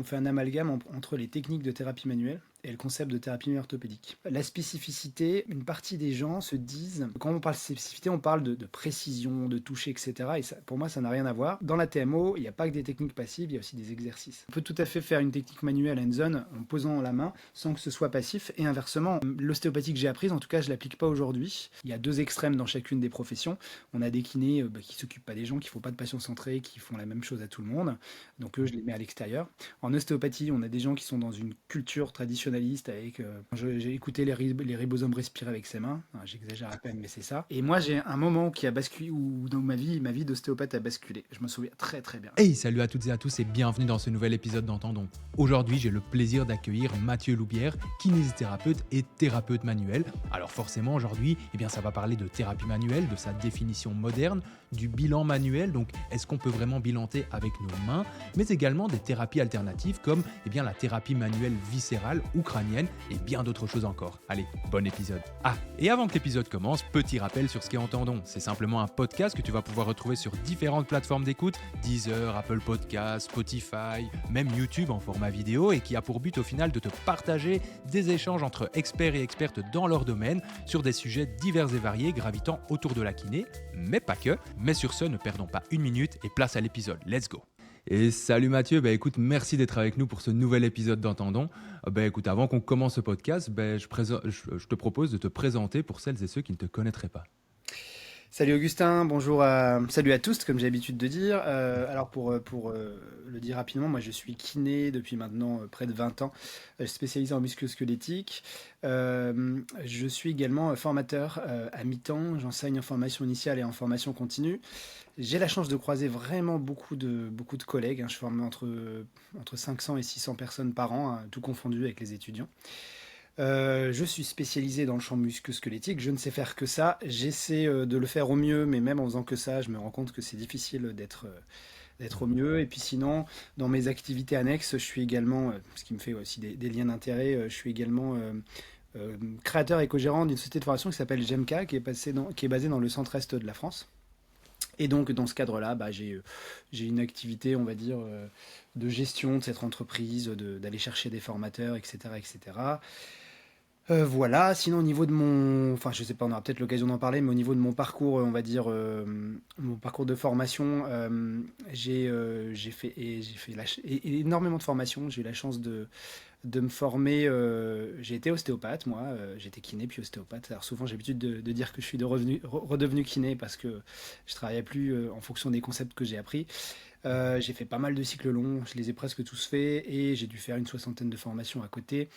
On fait un amalgame entre les techniques de thérapie manuelle et le concept de thérapie manuelle orthopédique. La spécificité, une partie des gens se disent, quand on parle de spécificité, on parle de précision, de toucher, etc. Et ça, pour moi, ça n'a rien à voir. Dans la TMO, il n'y a pas que des techniques passives, il y a aussi des exercices. On peut tout à fait faire une technique manuelle hands-on en posant la main sans que ce soit passif. Et inversement, l'ostéopathie que j'ai apprise, en tout cas, je ne l'applique pas aujourd'hui. Il y a deux extrêmes dans chacune des professions. On a des kinés qui ne s'occupent pas des gens, qui ne font pas de patient centré, qui font la même chose à tout le monde. Donc eux, je les mets à l'extérieur. En ostéopathie, on a des gens qui sont dans une culture traditionnaliste avec... j'ai écouté les ribosomes respirer avec ses mains. Enfin, j'exagère à peine, mais c'est ça. Et moi, j'ai un moment qui a basculé, où dans ma vie d'ostéopathe a basculé. Je me souviens très très bien. Hey, salut à toutes et à tous et bienvenue dans ce nouvel épisode d'Entendons. Aujourd'hui, j'ai le plaisir d'accueillir Mathieu Loubière, kinésithérapeute et thérapeute manuel. Alors forcément, aujourd'hui, ça va parler de thérapie manuelle, de sa définition moderne, du bilan manuel, donc est-ce qu'on peut vraiment bilanter avec nos mains, mais également des thérapies alternatives comme la thérapie manuelle viscérale ou crânienne et bien d'autres choses encore. Allez, bon épisode. Ah, et avant que l'épisode commence, petit rappel sur ce qu'est Entendons. C'est simplement un podcast que tu vas pouvoir retrouver sur différentes plateformes d'écoute, Deezer, Apple Podcasts, Spotify, même YouTube en format vidéo et qui a pour but au final de te partager des échanges entre experts et expertes dans leur domaine sur des sujets divers et variés gravitant autour de la kiné, mais pas que. Mais sur ce, ne perdons pas une minute et place à l'épisode. Let's go. Et salut Mathieu, écoute, merci d'être avec nous pour ce nouvel épisode d'Entendons. Écoute, avant qu'on commence ce podcast, je te propose de te présenter pour celles et ceux qui ne te connaîtraient pas. Salut Augustin, salut à tous, comme j'ai l'habitude de dire. Alors pour le dire rapidement, moi je suis kiné depuis maintenant près de 20 ans, spécialisé en musculo-squelettique. Je suis également formateur à mi-temps, j'enseigne en formation initiale et en formation continue. J'ai la chance de croiser vraiment beaucoup de collègues, je forme entre 500 et 600 personnes par an, tout confondu avec les étudiants. Je suis spécialisé dans le champ musculo-squelettique, je ne sais faire que ça, j'essaie de le faire au mieux, mais même en faisant que ça, je me rends compte que c'est difficile d'être au mieux. Et puis sinon, dans mes activités annexes, je suis également, ce qui me fait aussi des liens d'intérêt, je suis également créateur et co-gérant d'une société de formation qui s'appelle GEMCA, qui est basée dans le centre-est de la France. Et donc, dans ce cadre-là, j'ai une activité, on va dire, de gestion de cette entreprise, d'aller chercher des formateurs, etc., etc. Voilà, sinon au niveau de enfin je sais pas, on aura peut-être l'occasion d'en parler, mais au niveau de mon parcours, on va dire, mon parcours de formation, j'ai fait énormément de formations, j'ai eu la chance de me former, j'ai été ostéopathe moi, j'étais kiné puis ostéopathe, alors souvent j'ai l'habitude de dire que je suis redevenu kiné parce que je travaillais plus en fonction des concepts que j'ai appris. J'ai fait pas mal de cycles longs, je les ai presque tous faits et j'ai dû faire une 60aine de formations à côté.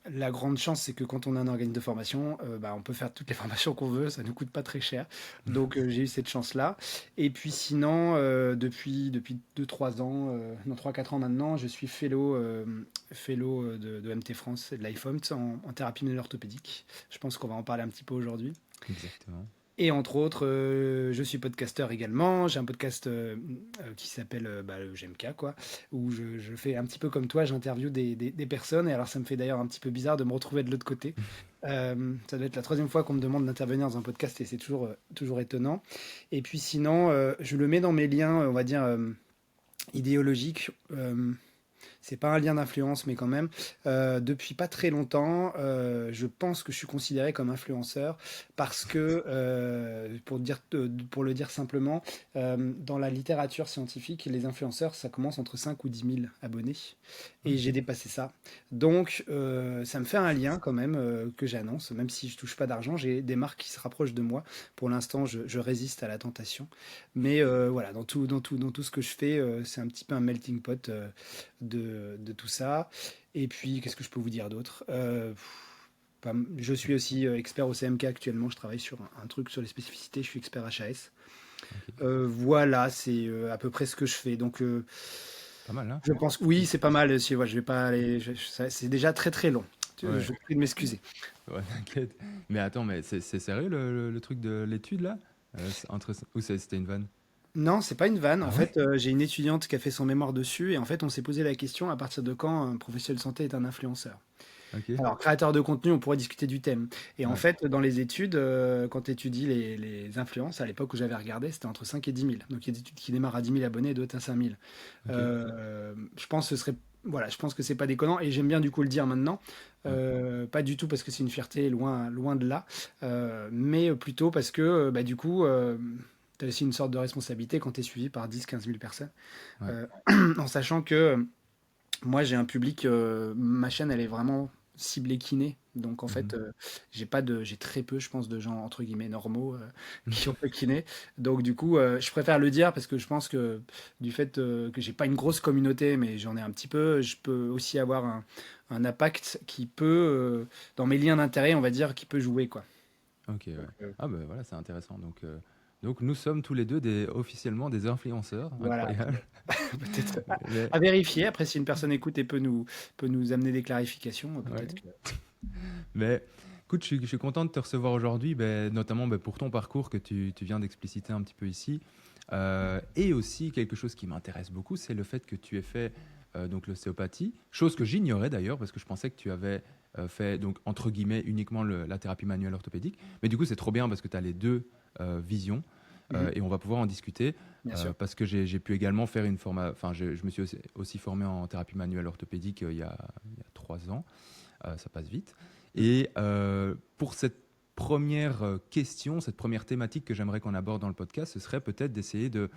La grande chance, c'est que quand on a un organisme de formation, on peut faire toutes les formations qu'on veut, ça ne coûte pas très cher. Donc j'ai eu cette chance-là. Et puis sinon, depuis 2-3 ans, non 3-4 ans maintenant, je suis fellow de MT France et de l'IFOMT en thérapie manuelle orthopédique. Je pense qu'on va en parler un petit peu aujourd'hui. Exactement. Et entre autres, je suis podcasteur également. J'ai un podcast qui s'appelle le GMK, quoi, où je fais un petit peu comme toi, j'interviewe des personnes. Et alors, ça me fait d'ailleurs un petit peu bizarre de me retrouver de l'autre côté. Ça doit être la troisième fois qu'on me demande d'intervenir dans un podcast et c'est toujours étonnant. Et puis sinon, je le mets dans mes liens, on va dire, idéologiques. C'est pas un lien d'influence, mais quand même. Depuis pas très longtemps, je pense que je suis considéré comme influenceur parce que, pour le dire simplement, dans la littérature scientifique, les influenceurs, ça commence entre 5 ou 10 000 abonnés. Et j'ai dépassé ça. Donc, ça me fait un lien quand même que j'annonce, même si je touche pas d'argent. J'ai des marques qui se rapprochent de moi. Pour l'instant, je résiste à la tentation. Mais voilà, dans tout ce que je fais, c'est un petit peu un melting pot de tout ça. Et puis, qu'est-ce que je peux vous dire d'autre? Je suis aussi expert au CMK actuellement. Je travaille sur un truc sur les spécificités. Je suis expert HAS. Voilà, c'est à peu près ce que je fais. Donc, Pas mal, hein? je pense que oui, c'est pas mal. Je vais pas aller. C'est déjà très très long. Ouais. Je prie de m'excuser. Ouais, t'inquiète. Mais attends, mais c'est sérieux le truc de l'étude là? Ou c'était une vanne? Non, c'est pas une vanne. En Ah ouais? fait, j'ai une étudiante qui a fait son mémoire dessus et en fait, on s'est posé la question à partir de quand un professionnel de santé est un influenceur. Ok. Alors, créateur de contenu, on pourrait discuter du thème. Et en Ouais. fait, dans les études, quand tu étudies les influences, à l'époque où j'avais regardé, c'était entre 5 et 10 000. Donc, il y a des études qui démarrent à 10 000 abonnés et d'autres à 5 000. Ok. Je pense que ce serait, voilà, je pense que c'est pas déconnant et j'aime bien du coup le dire maintenant. Ouais. Pas du tout parce que c'est une fierté, loin, loin de là, mais plutôt parce que bah, du coup, tu as aussi une sorte de responsabilité quand tu es suivi par 10 15 000 personnes. Ouais. Euh, en sachant que moi, j'ai un public, ma chaîne, elle est vraiment ciblée kiné. Donc, en fait, Mhm. j'ai très peu, je pense, de gens, entre guillemets, normaux, qui ont fait kiné. Donc, du coup, je préfère le dire parce que je pense que du fait que j'ai pas une grosse communauté, mais j'en ai un petit peu, je peux aussi avoir un impact qui peut, dans mes liens d'intérêt, on va dire, qui peut jouer, quoi. Ok, ouais. Donc, Ah ben voilà, c'est intéressant. Donc nous sommes tous les deux officiellement des influenceurs, voilà, incroyable. peut-être Mais, à vérifier. Après, si une personne écoute et peut nous amener des clarifications, ouais. peut-être que. Mais écoute, je suis content de te recevoir aujourd'hui, notamment pour ton parcours que tu viens d'expliciter un petit peu ici. Et aussi quelque chose qui m'intéresse beaucoup, c'est le fait que tu aies fait donc l'ostéopathie, chose que j'ignorais d'ailleurs parce que je pensais que tu avais fait donc entre guillemets uniquement la thérapie manuelle orthopédique. Mais du coup, c'est trop bien parce que tu as les deux visions Mhm, et on va pouvoir en discuter bien sûr. parce que j'ai pu également faire une formation, enfin je me suis aussi formé en thérapie manuelle orthopédique il y a 3 ans. Ça passe vite. Et pour cette première question, cette première thématique que j'aimerais qu'on aborde dans le podcast, ce serait peut-être d'essayer de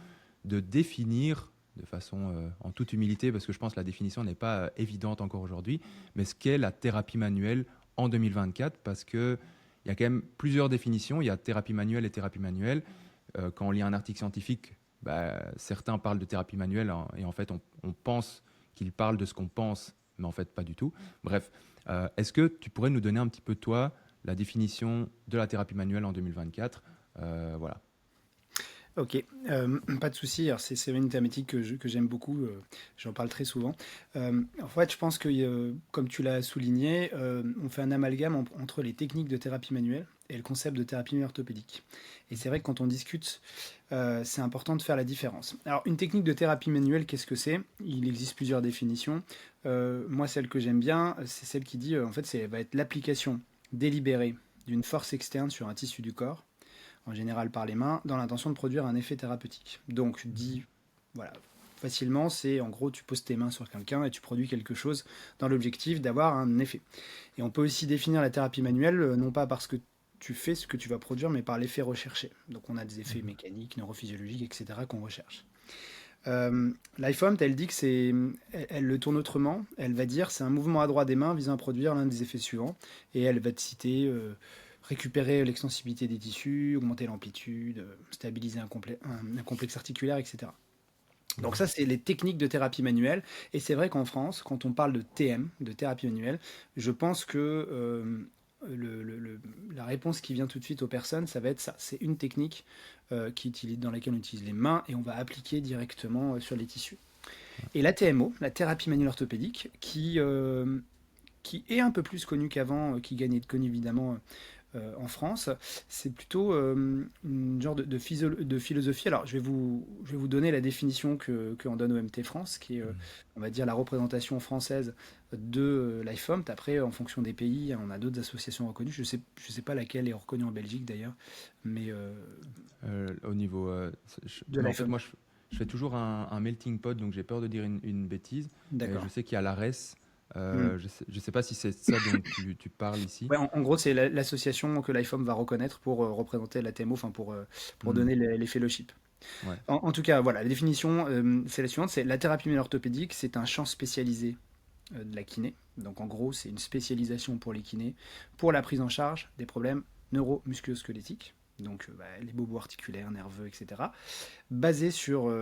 définir de façon en toute humilité, parce que je pense que la définition n'est pas évidente encore aujourd'hui, mais ce qu'est la thérapie manuelle en 2024, parce qu'il y a quand même plusieurs définitions. Il y a thérapie manuelle et thérapie manuelle. Quand on lit un article scientifique, certains parlent de thérapie manuelle hein, et en fait on pense qu'ils parlent de ce qu'on pense, mais en fait pas du tout. Bref, est-ce que tu pourrais nous donner un petit peu, toi, la définition de la thérapie manuelle en 2024? Voilà. Ok, pas de souci. Alors c'est une thématique que j'aime beaucoup. J'en parle très souvent. En fait, je pense que, comme tu l'as souligné, on fait un amalgame entre les techniques de thérapie manuelle et le concept de thérapie orthopédique. Et c'est vrai que quand on discute, c'est important de faire la différence. Alors, une technique de thérapie manuelle, qu'est-ce que c'est? Il existe plusieurs définitions. Moi, celle que j'aime bien, c'est celle qui dit, en fait, va être l'application délibérée d'une force externe sur un tissu du corps en général par les mains, dans l'intention de produire un effet thérapeutique. Donc, dit, voilà, facilement, c'est en gros, tu poses tes mains sur quelqu'un et tu produis quelque chose dans l'objectif d'avoir un effet. Et on peut aussi définir la thérapie manuelle, non pas parce que tu fais ce que tu vas produire, mais par l'effet recherché. Donc, on a des effets Mhm. mécaniques, neurophysiologiques, etc., qu'on recherche. L'iPhone, elle dit que elle le tourne autrement. Elle va dire c'est un mouvement à droite des mains visant à produire l'un des effets suivants. Et elle va te citer récupérer l'extensibilité des tissus, augmenter l'amplitude, stabiliser un complexe articulaire, etc. Donc Mhm. ça, c'est les techniques de thérapie manuelle. Et c'est vrai qu'en France, quand on parle de TM, de thérapie manuelle, je pense que la réponse qui vient tout de suite aux personnes, ça va être ça. C'est une technique dans laquelle on utilise les mains et on va appliquer directement sur les tissus. Et la TMO, la thérapie manuelle orthopédique, qui est un peu plus connue qu'avant, qui gagne à être connue évidemment en France, c'est plutôt une genre de philosophie. Alors, je vais vous donner la définition que en donne OMT France, qui est, Mhm. on va dire, la représentation française de l'IFOMT. Après, en fonction des pays, on a d'autres associations reconnues. Je sais pas laquelle est reconnue en Belgique d'ailleurs, mais Au niveau, de mais en fait, l'IFOMT. moi, je fais toujours un melting pot, donc j'ai peur de dire une bêtise, mais je D'accord. sais qu'il y a l'ARES. Hmm. Je sais pas si c'est ça dont tu parles ici. Ouais, en gros, c'est l'association que l'IFOM va reconnaître pour représenter la TMO, enfin pour Hmm. donner les fellowships. Ouais. En tout cas, voilà, la définition, c'est la suivante, c'est la thérapie manuelle orthopédique, c'est un champ spécialisé de la kiné. Donc en gros, c'est une spécialisation pour les kinés, pour la prise en charge des problèmes neuro-musculo-squelettiques, donc les bobos articulaires, nerveux, etc. Basé sur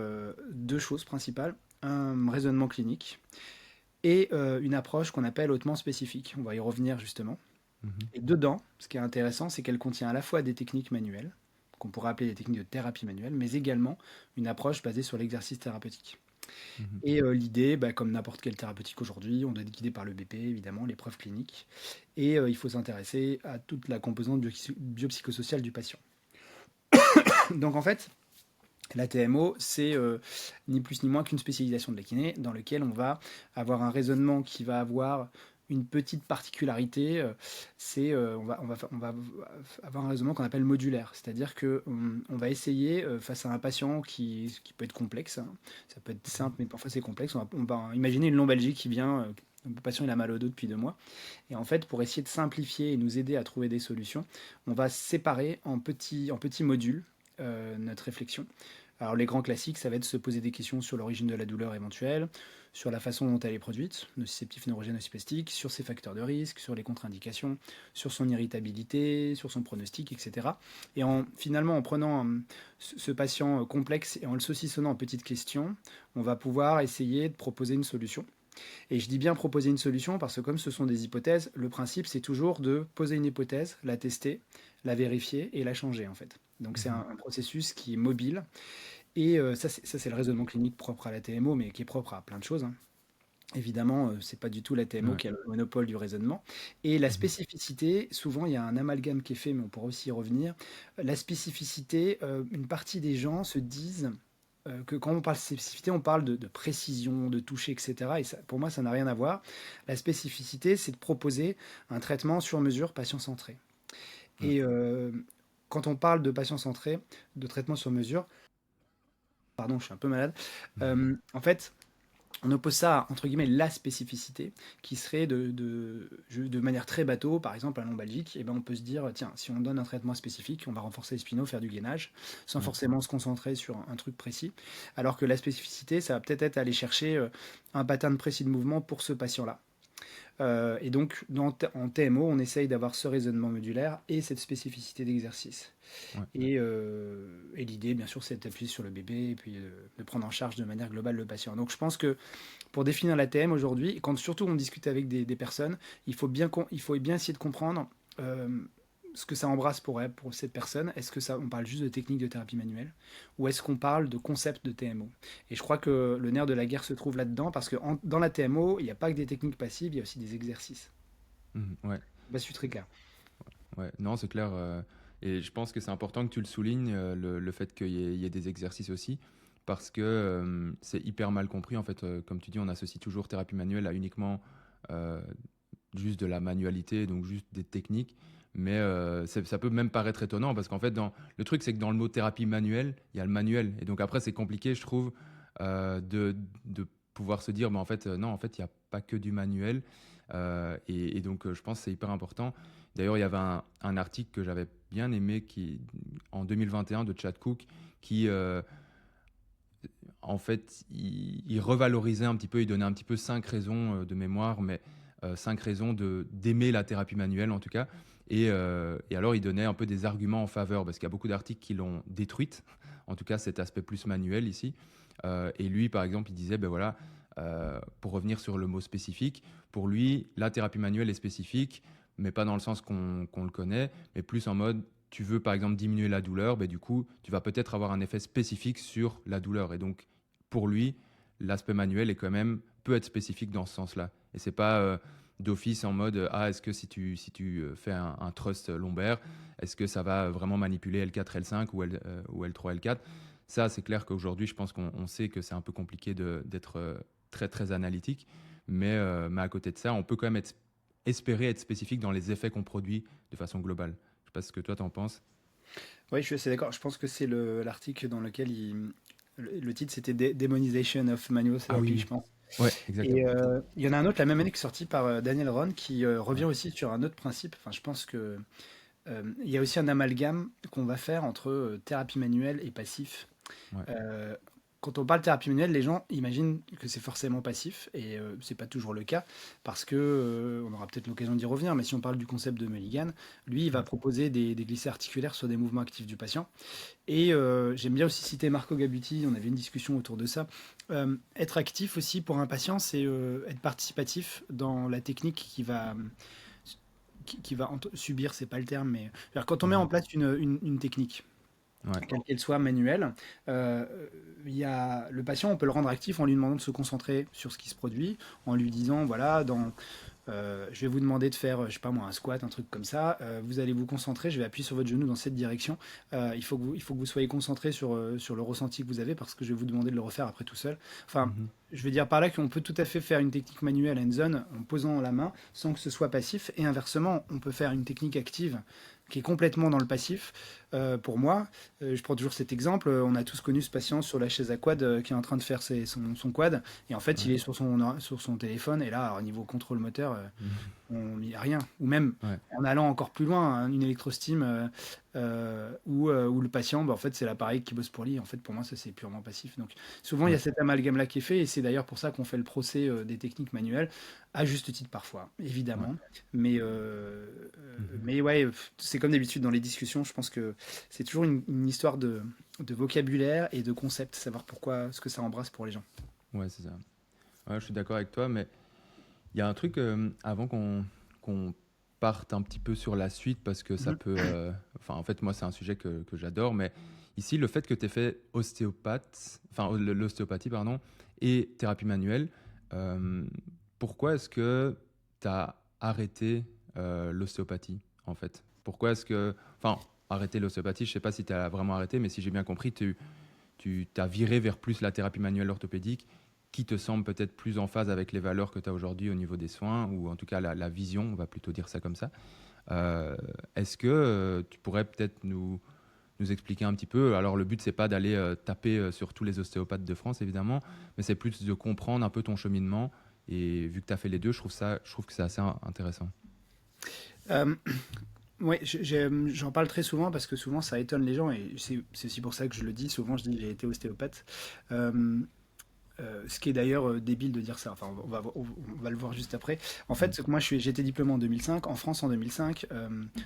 deux choses principales, un raisonnement clinique et une approche qu'on appelle hautement spécifique. On va y revenir justement. Mhm. Et dedans, ce qui est intéressant, c'est qu'elle contient à la fois des techniques manuelles, qu'on pourrait appeler des techniques de thérapie manuelle, mais également une approche basée sur l'exercice thérapeutique. Mhm. Et l'idée, comme n'importe quelle thérapeutique aujourd'hui, on doit être guidé par le BP, évidemment, les preuves cliniques, et il faut s'intéresser à toute la composante biopsychosociale du patient. Donc en fait, la TMO, c'est ni plus ni moins qu'une spécialisation de la kiné dans lequel on va avoir un raisonnement qui va avoir une petite particularité, on va avoir un raisonnement qu'on appelle modulaire. C'est-à-dire qu'on va essayer, face à un patient qui peut être complexe, hein, ça peut être simple, mais parfois c'est complexe, on va imaginer une lombalgie qui vient, le patient il a mal au dos depuis 2 mois. Et en fait, pour essayer de simplifier et nous aider à trouver des solutions, on va séparer en petits modules notre réflexion. Alors les grands classiques, ça va être se poser des questions sur l'origine de la douleur éventuelle, sur la façon dont elle est produite, nociceptif, neurogène, nocispastique, sur ses facteurs de risque, sur les contre-indications, sur son irritabilité, sur son pronostic, etc. Et finalement, en prenant ce patient complexe et en le saucissonnant en petites questions, on va pouvoir essayer de proposer une solution. Et je dis bien proposer une solution parce que comme ce sont des hypothèses, le principe c'est toujours de poser une hypothèse, la tester, la vérifier et la changer en fait. Donc c'est un processus qui est mobile. Et ça, c'est le raisonnement clinique propre à la TMO, mais qui est propre à plein de choses, hein. Évidemment, c'est pas du tout la TMO Ouais. qui a le monopole du raisonnement. Et la Mhm. spécificité, souvent il y a un amalgame qui est fait, mais on pourra aussi y revenir. La spécificité, une partie des gens se disent que quand on parle de spécificité, on parle de précision, de toucher, etc. Et ça, pour moi, ça n'a rien à voir. La spécificité, c'est de proposer un traitement sur mesure, patient centré. Mm. Et quand on parle de patient centré, de traitement sur mesure, pardon, je suis un peu malade. Mhm. En fait, on oppose ça à, entre guillemets, la spécificité, qui serait de manière très bateau, par exemple, un lombalgique, et ben on peut se dire, tiens, si on donne un traitement spécifique, on va renforcer les spinaux, faire du gainage, sans Ouais. forcément se concentrer sur un truc précis. Alors que la spécificité, ça va peut-être être aller chercher un pattern précis de mouvement pour ce patient-là. Et donc, en TMO, on essaye d'avoir ce raisonnement modulaire et cette spécificité d'exercice. Ouais. Et l'idée, bien sûr, c'est d'appuyer sur le bébé et puis de prendre en charge de manière globale le patient. Donc, je pense que pour définir la TM aujourd'hui, quand surtout on discute avec des personnes, il faut bien essayer de comprendre euh, ce que ça embrasse pour cette personne. Est-ce que ça, on parle juste de technique de thérapie manuelle ou est-ce qu'on parle de concept de TMO? Et je crois que le nerf de la guerre se trouve là-dedans parce que dans la TMO, il n'y a pas que des techniques passives, il y a aussi des exercices. Mhm. Ouais. Bah, c'est très clair. Ouais. Non, c'est clair. Et je pense que c'est important que tu le soulignes, le fait il y ait des exercices aussi, parce que c'est hyper mal compris. En fait, comme tu dis, on associe toujours thérapie manuelle à uniquement euh, juste de la manualité, donc juste des techniques. Mais ça peut même paraître étonnant, parce qu'en fait, le truc, c'est que dans le mot thérapie manuelle, il y a le manuel. Et donc après, c'est compliqué, je trouve, de pouvoir se dire, mais en fait, non, en fait, il n'y a pas que du manuel. Et donc, je pense que c'est hyper important. D'ailleurs, il y avait un article que j'avais bien aimé en 2021 de Chad Cook qui, en fait, il revalorisait un petit peu, il donnait un petit peu 5 raisons de mémoire, mais 5 raisons d'aimer la thérapie manuelle en tout cas. Et alors, il donnait un peu des arguments en faveur, parce qu'il y a beaucoup d'articles qui l'ont détruite, en tout cas cet aspect plus manuel ici. Et lui, par exemple, il disait, ben voilà, pour revenir sur le mot spécifique, pour lui, la thérapie manuelle est spécifique, mais pas dans le sens qu'on le connaît, mais plus en mode, tu veux par exemple diminuer la douleur, ben, du coup, tu vas peut-être avoir un effet spécifique sur la douleur. Et donc, pour lui, l'aspect manuel est quand même peut être spécifique dans ce sens-là. Et c'est pas d'office en mode ah est-ce que si tu fais un thrust lombaire, est-ce que ça va vraiment manipuler L4, L5 ou L3, L4. Ça, c'est clair qu'aujourd'hui, je pense qu'on sait que c'est un peu compliqué d'être très très analytique, mais à côté de ça, on peut quand même espérer être spécifique dans les effets qu'on produit de façon globale. Je sais pas ce que toi t'en penses. Oui, je suis assez d'accord. Je pense que c'est l'article dans lequel le titre c'était Demonization of Manual Ah oui, Therapy, je oui. pense. Ouais, Et exactement. il y en a un autre la même année qui est sorti par Daniel Ron qui revient Ouais, aussi sur un autre principe. Enfin, je pense que il y a aussi un amalgame qu'on va faire entre thérapie manuelle et passif. ouais. Euh, Quand on parle de thérapie manuelle, les gens imaginent que c'est forcément passif et c'est pas toujours le cas parce que on aura peut-être l'occasion d'y revenir. Mais si on parle du concept de Mulligan, lui, il va Ouais. proposer des glissés articulaires sur des mouvements actifs du patient. Et j'aime bien aussi citer Marco Gabuti. On avait une discussion autour de ça. Être actif aussi pour un patient, c'est être participatif dans la technique qui va subir, c'est pas le terme, mais quand on met en Mhm. place une technique, Ouais. quelle qu'elle soit manuelle, euh, le patient, on peut le rendre actif en lui demandant de se concentrer sur ce qui se produit, en lui disant, voilà, je vais vous demander de faire, je sais pas moi, un squat, un truc comme ça, vous allez vous concentrer, je vais appuyer sur votre genou dans cette direction, il faut que vous soyez concentré sur le ressenti que vous avez, parce que je vais vous demander de le refaire après tout seul. Enfin, Mhm. je veux dire par là qu'on peut tout à fait faire une technique manuelle hands-on en posant la main sans que ce soit passif. Et inversement, on peut faire une technique active qui est complètement dans le passif. Pour moi, je prends toujours cet exemple. On a tous connu ce patient sur la chaise à quad qui est en train de faire son quad. Et en fait, il Ouais. est sur son téléphone. Et là, au niveau contrôle moteur, Mhm. on n'y a rien. Ou même Ouais. en allant encore plus loin, hein, une électrostime où le patient, bah, en fait, c'est l'appareil qui bosse pour lui. En fait, pour moi, ça, c'est purement passif. Donc, souvent, il y a Ouais. cet amalgame-là qui est fait. Et c'est d'ailleurs pour ça qu'on fait le procès des techniques manuelles, à juste titre parfois, Ouais. évidemment. Mhm. Mais ouais, c'est comme d'habitude dans les discussions. Je pense que c'est toujours une histoire de vocabulaire et de concept, savoir pourquoi, ce que ça embrasse pour les gens. Ouais, c'est ça. Ouais, je suis d'accord avec toi, mais il y a un truc avant qu'on parte un petit peu sur la suite parce que ça Mhm. peut. Enfin, en fait, moi, c'est un sujet que j'adore, mais ici, le fait que tu aies fait ostéopathe, enfin, l'ostéopathie, pardon, et thérapie manuelle, euh, pourquoi est-ce que tu as arrêté l'ostéopathie, en fait? Pourquoi est-ce que. Enfin, arrêter l'ostéopathie, je sais pas si tu as vraiment arrêté, mais si j'ai bien compris, tu t'as viré vers plus la thérapie manuelle orthopédique qui te semble peut-être plus en phase avec les valeurs que tu as aujourd'hui au niveau des soins, ou en tout cas la vision, on va plutôt dire ça comme ça. Euh, Est-ce que tu pourrais peut-être nous expliquer un petit peu? Alors le but, c'est pas d'aller taper sur tous les ostéopathes de France, évidemment, mais c'est plus de comprendre un peu ton cheminement. Et vu que tu as fait les deux, je trouve que c'est assez intéressant. Euh, ouais, j'en parle très souvent parce que souvent ça étonne les gens et c'est aussi pour ça que je le dis. Souvent, je dis j'ai été ostéopathe. Euh, ce qui est d'ailleurs débile de dire ça. Enfin, on va le voir juste après. En fait, Mhm. c'est que moi, j'ai été diplômé en 2005. En France, en 2005,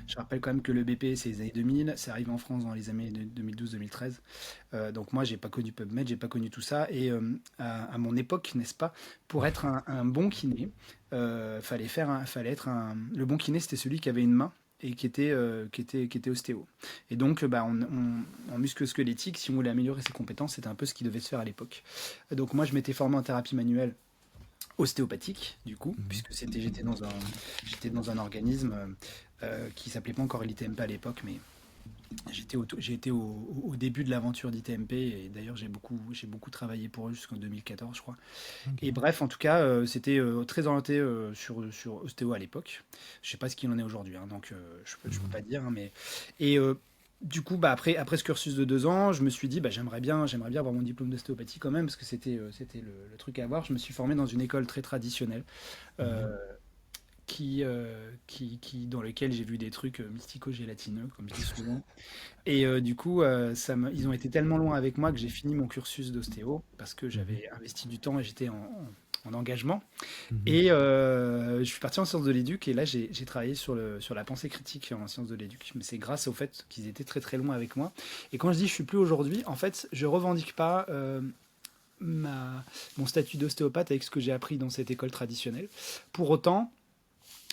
je rappelle quand même que le BP, c'est les années 2000. C'est arrivé en France dans les années 2012-2013. Donc moi, j'ai pas connu PubMed, j'ai pas connu tout ça. Et à mon époque, n'est-ce pas, pour être un bon kiné, fallait être le bon kiné, c'était celui qui avait une main et qui était ostéo. Et donc, bah, en musculo-squelettique, si on voulait améliorer ses compétences, c'était un peu ce qui devait se faire à l'époque. Donc moi, je m'étais formé en thérapie manuelle ostéopathique, du coup, Mhm. puisque j'étais dans un organisme qui s'appelait pas encore l'ITMP à l'époque, mais j'ai été au début de l'aventure d'ITMP, et d'ailleurs j'ai beaucoup travaillé pour eux jusqu'en 2014, je crois. Ok. Et bref, en tout cas, c'était très orienté sur ostéo à l'époque. Je sais pas ce qu'il en est aujourd'hui, hein, donc je peux Mhm. pas dire, hein, mais et du coup, bah, après ce cursus de 2 ans, je me suis dit, bah, j'aimerais bien avoir mon diplôme d'ostéopathie quand même, parce que c'était le truc à avoir. Je me suis formé dans une école très traditionnelle, Mhm. euh, dans lequel j'ai vu des trucs mystico-gélatineux, comme je dis souvent. Et du coup, ils ont été tellement loin avec moi que j'ai fini mon cursus d'ostéo parce que Mhm. j'avais investi du temps et j'étais en engagement. Mhm. Et je suis parti en sciences de l'éduc et là, j'ai travaillé sur la pensée critique en sciences de l'éduc. Mais c'est grâce au fait qu'ils étaient très très loin avec moi. Et quand je dis je suis plus aujourd'hui, en fait, je revendique pas mon statut d'ostéopathe avec ce que j'ai appris dans cette école traditionnelle. Pour autant,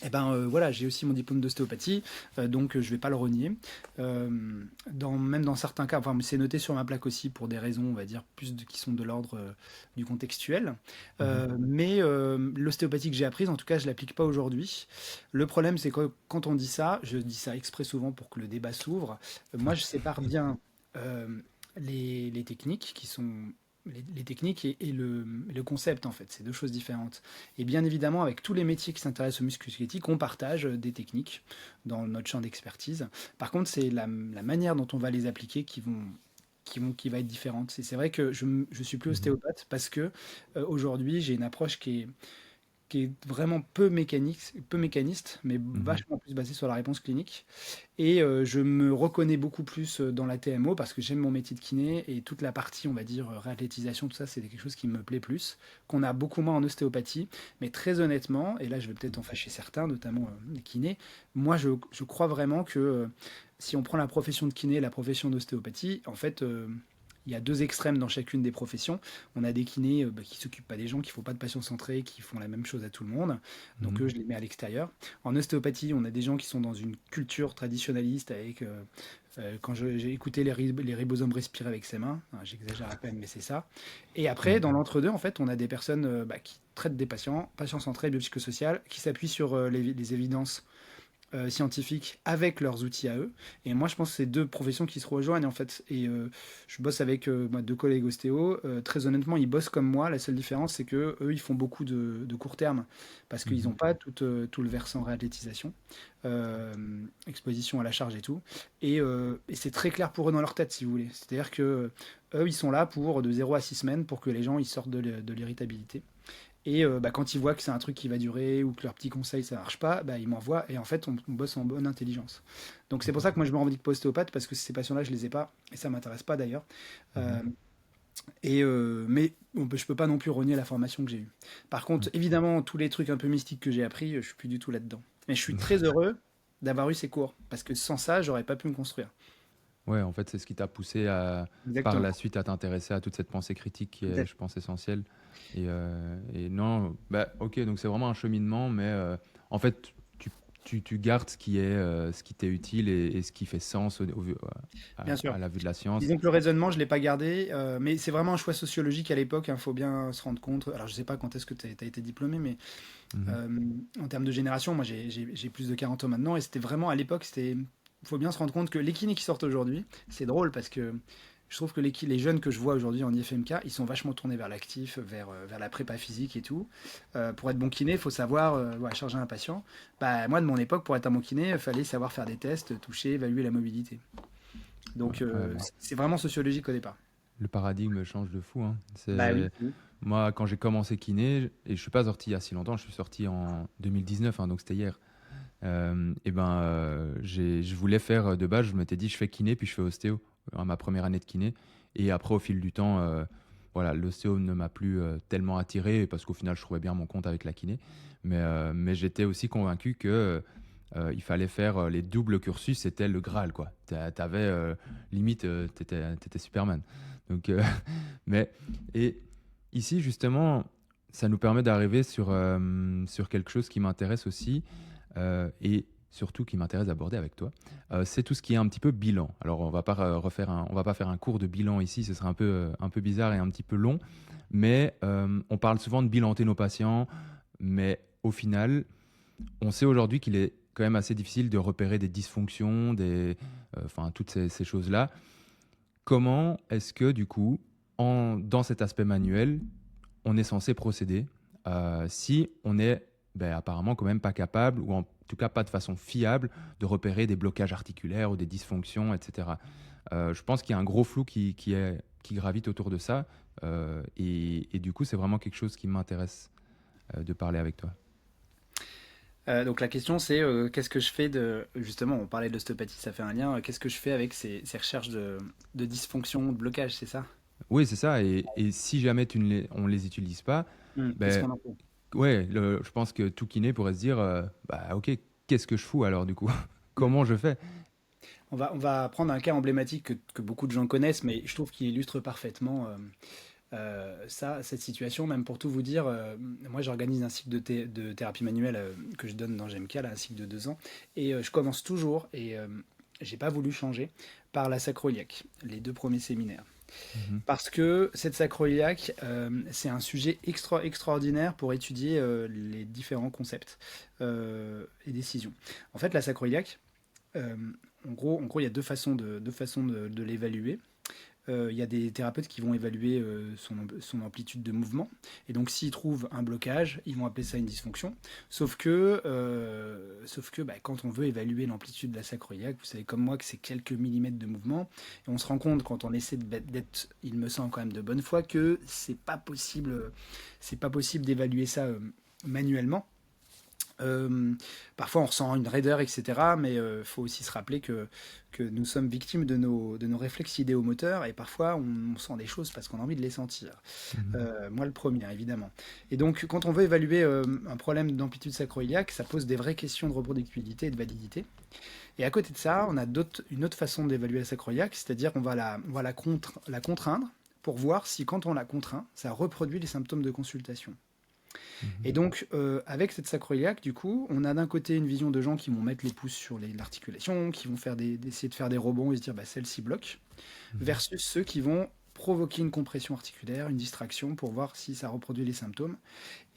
eh ben voilà, j'ai aussi mon diplôme d'ostéopathie, donc je vais pas le renier. Euh, même dans certains cas, enfin c'est noté sur ma plaque aussi pour des raisons, on va dire, qui sont de l'ordre du contextuel. Mhm. Mais l'ostéopathie que j'ai apprise, en tout cas, je l'applique pas aujourd'hui. Le problème, c'est que quand on dit ça, je dis ça exprès souvent pour que le débat s'ouvre. Moi, je sépare bien euh, les techniques qui sont les techniques et le concept en fait, c'est deux choses différentes. Et bien évidemment, avec tous les métiers qui s'intéressent au musculo-squelettique, on partage des techniques dans notre champ d'expertise. Par contre, c'est la manière dont on va les appliquer qui va être différente. C'est vrai que je suis plus Mhm. ostéopathe parce que aujourd'hui, j'ai une approche qui est vraiment peu mécaniste, mais Mhm. vachement plus basée sur la réponse clinique. Et je me reconnais beaucoup plus dans la TMO parce que j'aime mon métier de kiné et toute la partie, on va dire, réathlétisation, tout ça, c'est quelque chose qui me plaît plus, qu'on a beaucoup moins en ostéopathie. Mais très honnêtement, et là je vais peut-être en fâcher certains, notamment les kinés, moi je crois vraiment que si on prend la profession de kiné et la profession d'ostéopathie, en fait, il y a deux extrêmes dans chacune des professions. On a des kinés qui s'occupent pas des gens, qui font pas de patients centrés, qui font la même chose à tout le monde. Donc Mhm. eux, je les mets à l'extérieur. En ostéopathie, on a des gens qui sont dans une culture traditionnaliste avec, quand j'ai écouté les ribosomes respirer avec ses mains, hein, j'exagère à peine, mais c'est ça. Et après, Ouais. dans l'entre-deux, en fait, on a des personnes qui traitent des patients centrés, biopsychosociales, qui s'appuient sur les évidences scientifiques avec leurs outils à eux. Et moi, je pense que c'est deux professions qui se rejoignent en fait. Et je bosse avec moi, deux collègues ostéo. Très honnêtement, ils bossent comme moi. La seule différence, c'est que eux, ils font beaucoup de court terme parce qu'ils Mhm. n'ont pas tout le versant réathlétisation, euh, exposition à la charge et tout. Et c'est très clair pour eux dans leur tête, si vous voulez. C'est-à-dire que eux, ils sont là pour de 0 à 6 semaines pour que les gens ils sortent de l'irritabilité. Et quand ils voient que c'est un truc qui va durer ou que leur petit conseil ça marche pas, ils m'envoient et en fait on bosse en bonne intelligence. Donc c'est pour ça que moi je me revendique pas ostéopathe parce que ces passions-là je les ai pas et ça m'intéresse pas d'ailleurs. Mhm. Euh, mais je peux pas non plus renier la formation que j'ai eue. Par contre, Ouais. évidemment, tous les trucs un peu mystiques que j'ai appris, je suis plus du tout là-dedans. Mais je suis très heureux d'avoir eu ces cours parce que sans ça j'aurais pas pu me construire. Ouais, en fait, c'est ce qui t'a poussé par Exactement. la suite à t'intéresser à toute cette pensée critique qui est, Exact- je pense, essentielle. Et non, bah, ok, donc c'est vraiment un cheminement, mais en fait, tu gardes ce qui t'est utile et ce qui fait sens Bien sûr. à la vue de la science. Disons que le raisonnement, je ne l'ai pas gardé, mais c'est vraiment un choix sociologique à l'époque, il faut bien se rendre compte. Alors, je ne sais pas quand est-ce que tu as été diplômé, mais Mhm. euh, en termes de génération, moi j'ai plus de 40 ans maintenant, et c'était vraiment à l'époque, il faut bien se rendre compte que les kinés qui sortent aujourd'hui, c'est drôle parce que je trouve que les jeunes que je vois aujourd'hui en IFMK, ils sont vachement tournés vers l'actif, vers la prépa physique et tout. Pour être bon kiné, il faut savoir ouais, charger un patient. Moi, de mon époque, pour être un bon kiné, il fallait savoir faire des tests, toucher, évaluer la mobilité. Donc, Ouais, bah, c'est vraiment sociologique au départ. le paradigme change de fou, hein. Bah oui. C'est moi quand j'ai commencé kiné et je suis pas sorti il y a si longtemps, je suis sorti en 2019, hein, donc c'était hier. Je voulais faire de base, je m'étais dit je fais kiné puis je fais ostéo ma première année de kiné. Et après au fil du temps, voilà, l'ostéo ne m'a plus tellement attiré parce qu'au final je trouvais bien mon compte avec la kiné. Mais j'étais aussi convaincu que il fallait faire les doubles cursus, c'était le Graal quoi. T'avais limite, t'étais Superman. Donc, mais et ici justement, ça nous permet d'arriver sur quelque chose qui m'intéresse aussi et surtout qui m'intéresse d'aborder avec toi, c'est tout ce qui est un petit peu bilan. Alors on va pas on va pas faire un cours de bilan ici, ce serait un peu bizarre et un petit peu long, mais on parle souvent de bilanter nos patients, mais au final, on sait aujourd'hui qu'il est quand même assez difficile de repérer des dysfonctions, enfin toutes ces choses-là. Comment est-ce que du coup, dans cet aspect manuel, on est censé procéder si on est apparemment quand même pas capable, ou en tout cas pas de façon fiable, de repérer des blocages articulaires ou des dysfonctions, etc. Je pense qu'il y a un gros flou qui gravite autour de ça, et du coup c'est vraiment quelque chose qui m'intéresse de parler avec toi. Donc la question c'est qu'est-ce que je fais de... Justement, on parlait de l'ostéopathie, ça fait un lien. Qu'est-ce que je fais avec ces recherches de dysfonction, de blocage, c'est ça? Oui, c'est ça, et si jamais on les utilise pas, Qu'est-ce ben qu'on en fait? ouais, je pense que tout kiné pourrait se dire, bah ok, qu'est-ce que je fous alors du coup? Hmm. Comment je fais? On va prendre un cas emblématique que beaucoup de gens connaissent, mais je trouve qu'il illustre parfaitement cette situation. Même pour tout vous dire, moi j'organise un cycle de thérapie manuelle que je donne dans GMK, là, un cycle de 2 ans, et je commence toujours, et j'ai pas voulu changer, par la sacroiliaque, les 2 premiers séminaires. Mhm, Parce que cette sacroiliaque, c'est un sujet extraordinaire pour étudier les différents concepts et décisions. En fait, la sacroiliaque, euh, en gros, il y a deux façons de l'évaluer. Il y a des thérapeutes qui vont évaluer son amplitude de mouvement. Et donc, s'ils trouvent un blocage, ils vont appeler ça une dysfonction. Sauf que quand on veut évaluer l'amplitude de la sacroiliaque, vous savez comme moi que c'est quelques millimètres de mouvement. Et on se rend compte quand on essaie d'être, il me semble quand même de bonne foi, que c'est pas possible d'évaluer ça manuellement. Euh, Parfois on ressent une raideur, etc. Mais il faut aussi se rappeler que nous sommes victimes de nos réflexes idéomoteurs et parfois on sent des choses parce qu'on a envie de les sentir. mhm, Moi le premier, évidemment. Et donc quand on veut évaluer un problème d'amplitude sacroiliaque, ça pose des vraies questions de reproductibilité et de validité. Et à côté de ça, on a une autre façon d'évaluer la sacroiliaque, c'est-à-dire on va la contraindre pour voir si quand on la contraint, ça reproduit les symptômes de consultation. mhm, Et donc, avec cette sacroiliaque, du coup, on a d'un côté une vision de gens qui vont mettre les pouces sur l'articulation, qui vont essayer de faire des rebonds et se dire, bah, celle-ci bloque, mhm, versus ceux qui vont provoquer une compression articulaire, une distraction pour voir si ça reproduit les symptômes.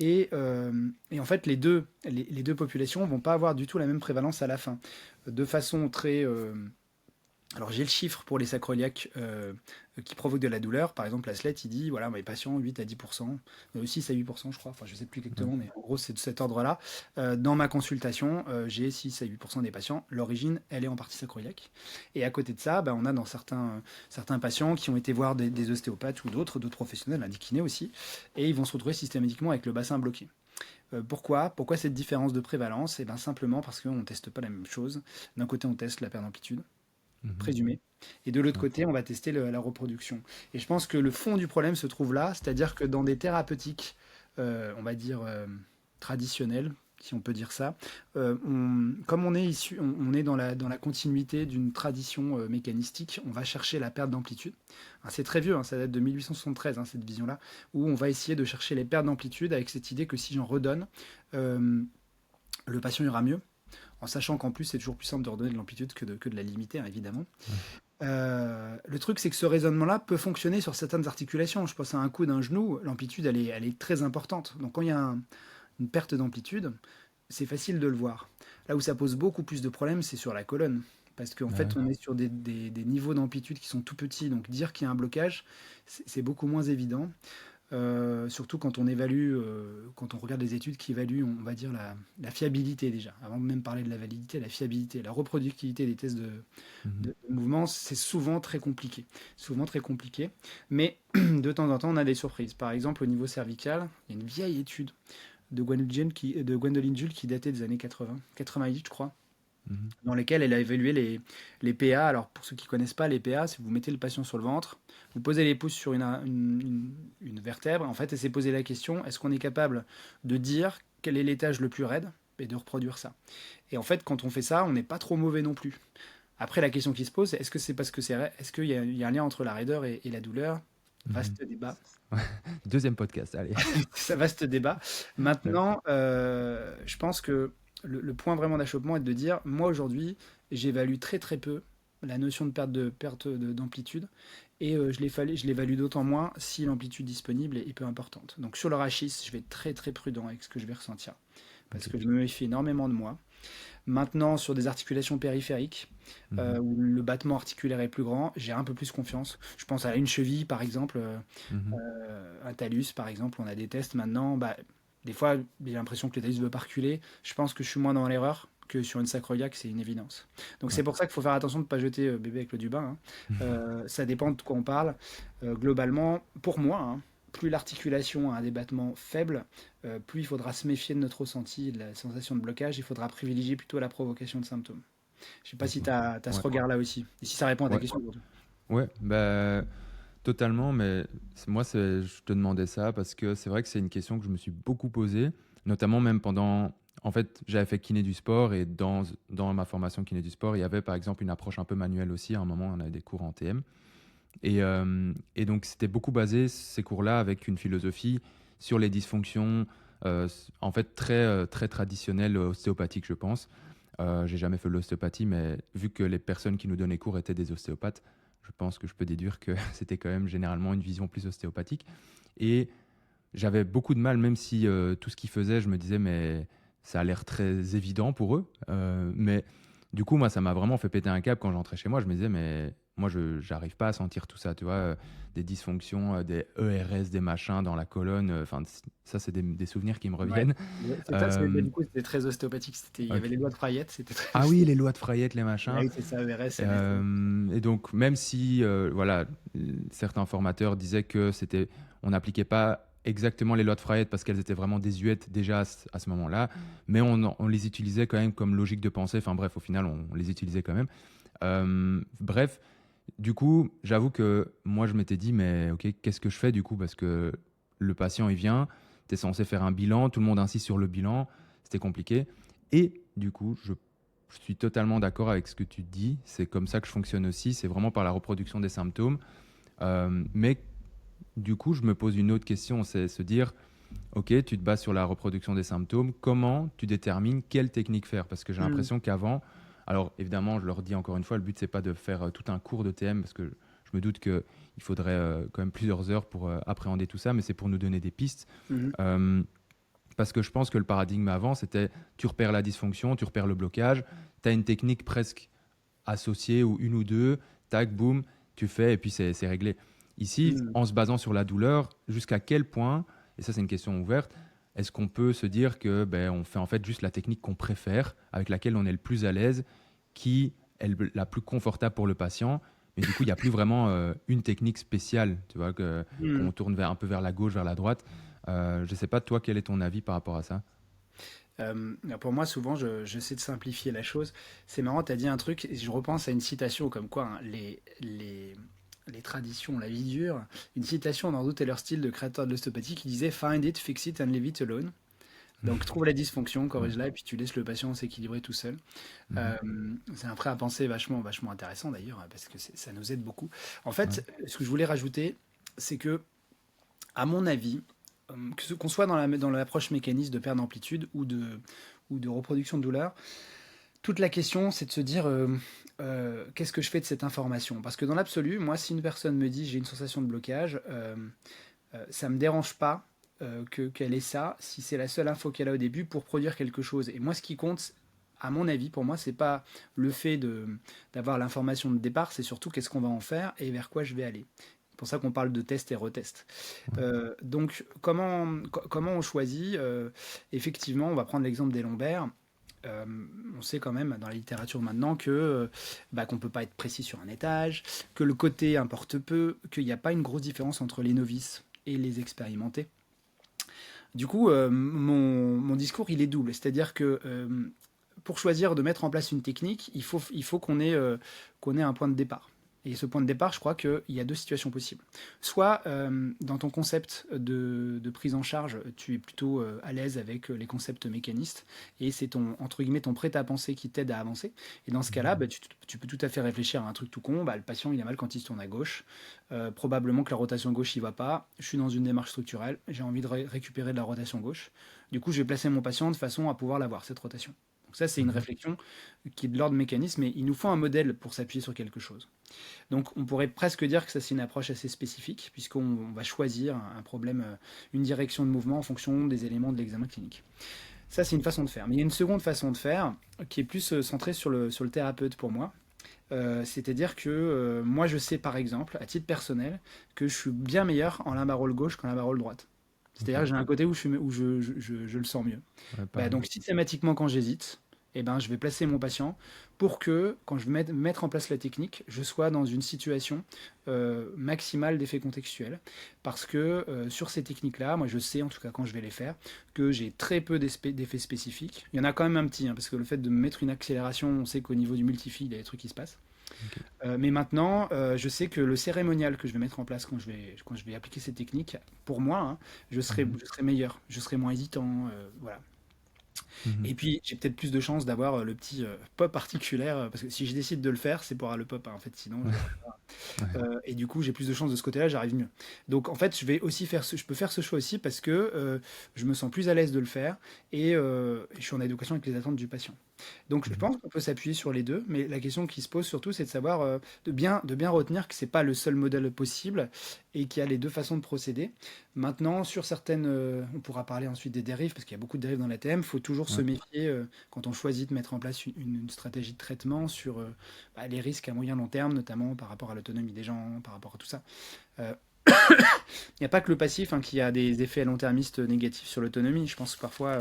Et en fait, les deux populations vont pas avoir du tout la même prévalence à la fin. De façon très... alors j'ai le chiffre pour les sacroiliacs qui provoquent de la douleur. Par exemple, la SLET, il dit, voilà, mes patients, 8 à 10%, 6 à 8%, je crois, enfin je sais plus exactement, mais en gros c'est de cet ordre-là. Dans ma consultation, j'ai 6 à 8% des patients, l'origine, elle est en partie sacroiliaque. Et à côté de ça, ben, on a dans certains patients qui ont été voir des ostéopathes ou d'autres professionnels, des kinés aussi, et ils vont se retrouver systématiquement avec le bassin bloqué. Pourquoi cette différence de prévalence? Eh ben, simplement parce qu'on ne teste pas la même chose. D'un côté, on teste la perte d'amplitude Mhm. présumé. Et de l'autre Ouais. côté, on va tester la reproduction. Et je pense que le fond du problème se trouve là, c'est-à-dire que dans des thérapeutiques, on va dire traditionnelles, si on peut dire ça, comme on est issu, on est dans la continuité d'une tradition mécanistique, on va chercher la perte d'amplitude. Hein, c'est très vieux, hein, ça date de 1873, hein, cette vision-là, où on va essayer de chercher les pertes d'amplitude avec cette idée que si j'en redonne, euh, le patient ira mieux, en sachant qu'en plus c'est toujours plus simple de redonner de l'amplitude que de la limiter, hein, évidemment. Ouais. Le truc, c'est que ce raisonnement-là peut fonctionner sur certaines articulations. Je pense à un coup d'un genou, l'amplitude, elle est très importante. Donc quand il y a une perte d'amplitude, c'est facile de le voir. Là où ça pose beaucoup plus de problèmes, c'est sur la colonne. Parce qu'en Ah fait, ouais. on est sur des niveaux d'amplitude qui sont tout petits. Donc dire qu'il y a un blocage, c'est beaucoup moins évident. Surtout quand on évalue, quand on regarde les études qui évaluent, on va dire, la fiabilité déjà. Avant de même parler de la validité, la fiabilité, la reproductibilité des tests Mhm. de mouvement, c'est souvent très compliqué. Souvent très compliqué. Mais de temps en temps, on a des surprises. Par exemple, au niveau cervical, il y a une vieille étude de Gwendoline Jules qui datait des années 80, 88, je crois, Mhm. dans lesquelles elle a évalué les PA. Alors, pour ceux qui ne connaissent pas les PA, c'est vous mettez le patient sur le ventre, vous posez les pouces sur une vertèbre. En fait, elle s'est posé la question, est-ce qu'on est capable de dire quel est l'étage le plus raide et de reproduire ça? Et en fait, quand on fait ça, on n'est pas trop mauvais non plus. Après, la question qui se pose, est-ce que c'est parce que est-ce qu'il y a un lien entre la raideur et la douleur? Mhm. Vaste débat. Ouais. Deuxième podcast, allez. Ça vaste débat. Ouais. Maintenant, je pense que le point vraiment d'achoppement est de dire, moi aujourd'hui, j'évalue très très peu la notion de d'amplitude et je l'évalue d'autant moins si l'amplitude disponible est peu importante. Donc sur le rachis, je vais être très très prudent avec ce que je vais ressentir parce Ok. que je me méfie énormément de moi. Maintenant, sur des articulations périphériques, Mhm. où le battement articulaire est plus grand, j'ai un peu plus confiance. Je pense à une cheville, par exemple, Mhm. un talus, par exemple, on a des tests maintenant. Bah, des fois, j'ai l'impression que le talus veut pas reculer. Je pense que je suis moins dans l'erreur que sur une sacroiliaque, c'est une évidence. Donc c'est Ouais. pour ça qu'il faut faire attention de ne pas jeter bébé avec l'eau du bain, hein. Ça dépend de quoi on parle. Globalement, pour moi, hein, plus l'articulation a un débattement faible, plus il faudra se méfier de notre ressenti, de la sensation de blocage. Il faudra privilégier plutôt la provocation de symptômes. Je sais pas Ok. si tu as, ce Ouais. regard-là aussi. Et si ça répond à ta Ouais. question. Ouais. Bah, totalement, mais moi, je te demandais ça parce que c'est vrai que c'est une question que je me suis beaucoup posée, notamment même pendant. En fait, j'avais fait kiné du sport et dans ma formation kiné du sport, il y avait par exemple une approche un peu manuelle aussi. À un moment, on avait des cours en TM. Et donc, c'était beaucoup basé, ces cours-là, avec une philosophie sur les dysfonctions, en fait, très traditionnelles, ostéopathiques, je pense. J'ai jamais fait de l'ostéopathie, mais vu que les personnes qui nous donnaient cours étaient des ostéopathes, je pense que je peux déduire que c'était quand même généralement une vision plus ostéopathique. Et j'avais beaucoup de mal, même si tout ce qu'ils faisaient, je me disais, mais ça a l'air très évident pour eux. Mais du coup, moi, ça m'a vraiment fait péter un câble quand j'entrais chez moi. Je me disais, mais moi, je j'arrive pas à sentir tout ça, tu vois, des dysfonctions, des ERS, des machins dans la colonne. Enfin, ça, c'est des souvenirs qui me Ouais. reviennent. Mais Euh, du coup, c'était très ostéopathique. Il y avait ok. les lois de Frayette, c'était très Ah oui, les lois de Frayette, les Ah machins. oui, c'est ça, ERS, MS. Et donc, même si voilà, certains formateurs disaient que on n'appliquait pas exactement les lois de Freyet parce qu'elles étaient vraiment désuètes déjà à ce moment-là, mais on les utilisait quand même comme logique de pensée. Enfin bref, au final, on les utilisait quand même. Bref, du coup, j'avoue que moi, je m'étais dit, mais ok, qu'est-ce que je fais du coup? Parce que le patient, il vient, tu es censé faire un bilan, tout le monde insiste sur le bilan, c'était compliqué. Et du coup, je suis totalement d'accord avec ce que tu dis. C'est comme ça que je fonctionne aussi. C'est vraiment par la reproduction des symptômes. Mais du coup, je me pose une autre question, c'est se dire, ok, tu te bases sur la reproduction des symptômes. Comment tu détermines quelle technique faire? Parce que j'ai Hmm. l'impression qu'avant, alors évidemment, je leur dis encore une fois, le but c'est pas de faire tout un cours de TM parce que je Je me doute qu'il faudrait quand même plusieurs heures pour appréhender tout ça, mais c'est pour nous donner des pistes. Mhm. Euh, Parce que je pense que le paradigme avant, c'était tu repères la dysfonction, tu repères le blocage, tu as une technique presque associée ou une ou deux, tac, boum, tu fais et puis c'est réglé. Ici, Mhm. en se basant sur la douleur, jusqu'à quel point, et ça c'est une question ouverte, est-ce qu'on peut se dire que on fait en fait juste la technique qu'on préfère, avec laquelle on est le plus à l'aise, qui est la plus confortable pour le patient, mais du coup il n'y a plus vraiment une technique spéciale, tu vois, qu'on Mhm. tourne un peu vers la gauche, vers la droite. Je ne sais pas, toi, quel est ton avis par rapport à ça? Pour moi, souvent, j'essaie de simplifier la chose. C'est marrant, tu as dit un truc, et je repense à une citation comme quoi hein, les traditions, la vie dure. Une citation dans Doute et leur style de créateur de l'ostéopathie qui disait Find it, fix it and leave it alone. Donc, trouve la dysfonction, Ouais. corrige-la, et puis tu laisses le patient s'équilibrer tout seul. Mhm. Euh, c'est un prêt à penser vachement intéressant d'ailleurs, parce que ça nous aide beaucoup. En Ouais. fait, ce que je voulais rajouter, c'est que, à mon avis, qu'on soit dans l'approche mécaniste de perte d'amplitude ou de reproduction de douleur, toute la question c'est de se dire qu'est-ce que je fais de cette information. Parce que dans l'absolu, moi, si une personne me dit j'ai une sensation de blocage, ça ne me dérange pas qu'elle ait ça, si c'est la seule info qu'elle a au début pour produire quelque chose. Et moi, ce qui compte, à mon avis, pour moi, c'est pas le fait d'avoir l'information de départ, c'est surtout qu'est-ce qu'on va en faire et vers quoi je vais aller. C'est pour ça qu'on parle de test et retest. Donc, comment on choisit effectivement, on va prendre l'exemple des lombaires. Euh, on sait quand même dans la littérature maintenant que qu'on ne peut pas être précis sur un étage, que le côté importe peu, qu'il n'y a pas une grosse différence entre les novices et les expérimentés. Du coup, mon discours, il est double. C'est-à-dire que pour choisir de mettre en place une technique, il faut qu'on ait un point de départ. Et ce point de départ, je crois qu'il y a deux situations possibles. Soit dans ton concept de prise en charge, tu es plutôt à l'aise avec les concepts mécanistes et c'est ton, entre guillemets, ton prêt-à-penser qui t'aide à avancer. Et dans ce cas-là, tu peux tout à fait réfléchir à un truc tout con. Le patient, il a mal quand il se tourne à gauche. Probablement que la rotation gauche, il va pas. Je suis dans une démarche structurelle. J'ai envie de récupérer de la rotation gauche. Du coup, je vais placer mon patient de façon à pouvoir l'avoir, cette rotation. Donc ça, c'est une Mhm. réflexion qui est de l'ordre mécanisme, mais il nous faut un modèle pour s'appuyer sur quelque chose. Donc on pourrait presque dire que ça, c'est une approche assez spécifique, puisqu'on va choisir un problème, une direction de mouvement en fonction des éléments de l'examen clinique. Ça, c'est une façon de faire. Mais il y a une seconde façon de faire qui est plus centrée sur le thérapeute pour moi. C'est-à-dire que moi, je sais par exemple, à titre personnel, que je suis bien meilleur en limbarole gauche qu'en limbarole droite. Ok. C'est-à-dire que j'ai un côté où je le sens mieux. Ouais, pareil. Donc systématiquement, quand j'hésite, je vais placer mon patient pour que, quand je vais mettre en place la technique, je sois dans une situation maximale d'effet contextuel. Parce que sur ces techniques-là, moi je sais, en tout cas quand je vais les faire, que j'ai très peu d'effets spécifiques. Il y en a quand même un petit, hein, parce que le fait de mettre une accélération, on sait qu'au niveau du multifil, il y a des trucs qui se passent. Ok. Mais maintenant, je sais que le cérémonial que je vais mettre en place quand je vais appliquer ces techniques, pour moi, hein, je serai, Mhm. je serai meilleur, je serai moins hésitant. Voilà. Mhm. Et puis, j'ai peut-être plus de chances d'avoir le petit pop articulaire, parce que si je décide de le faire, c'est pour avoir le pop, hein, en fait, sinon, Ouais. Ouais. et du coup, j'ai plus de chances de ce côté-là, j'arrive mieux. Donc, en fait, je peux faire ce choix aussi parce que je me sens plus à l'aise de le faire et je suis en adéquation avec les attentes du patient. Donc, je Mhm. pense qu'on peut s'appuyer sur les deux, mais la question qui se pose surtout, c'est de savoir, de bien retenir que c'est pas le seul modèle possible et qu'il y a les deux façons de procéder. Maintenant, sur certaines, on pourra parler ensuite des dérives, parce qu'il y a beaucoup de dérives dans l'ATM, il faut toujours se Ouais. méfier quand on choisit de mettre en place une stratégie de traitement sur les risques à moyen long terme, notamment par rapport à l'autonomie des gens, par rapport à tout ça. Euh, Il n'y a pas que le passif hein, qui a des effets à long termistes négatifs sur l'autonomie. Je pense que parfois,